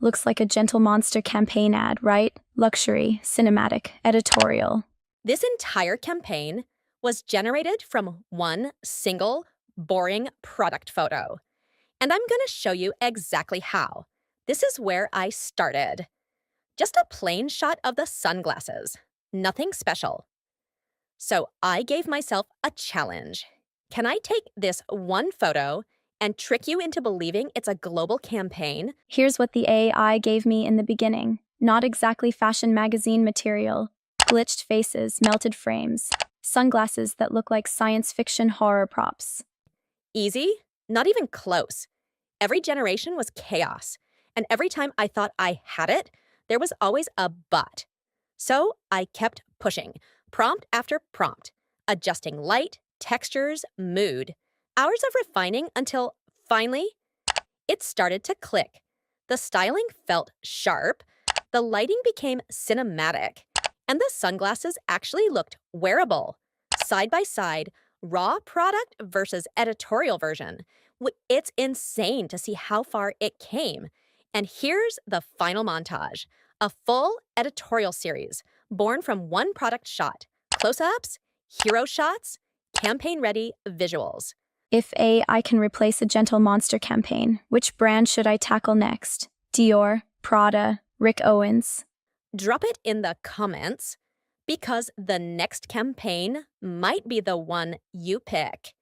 Looks like a Gentle Monster campaign ad, right? Luxury, cinematic, editorial. This entire campaign was generated from one single, boring product photo. And I'm going to show you exactly how. This is where I started. Just a plain shot of the sunglasses. Nothing special. So I gave myself a challenge. Can I take this one photo and trick you into believing it's a global campaign? Here's what the AI gave me in the beginning. Not exactly fashion magazine material. Glitched faces, melted frames, sunglasses that look like science fiction horror props. Easy? Not even close. Every generation was chaos. And every time I thought I had it, there was always a but. So I kept pushing, prompt after prompt, adjusting light, textures, mood, hours of refining until finally it started to click. The styling felt sharp, the lighting became cinematic, and the sunglasses actually looked wearable. Side by side, raw product versus editorial version. It's insane to see how far it came. And here's the final montage, a full editorial series born from one product shot, close-ups, hero shots, campaign-ready visuals. If AI can replace a Gentle Monster campaign, which brand should I tackle next? Dior, Prada, Owens? Drop it in the comments because the next campaign might be the one you pick.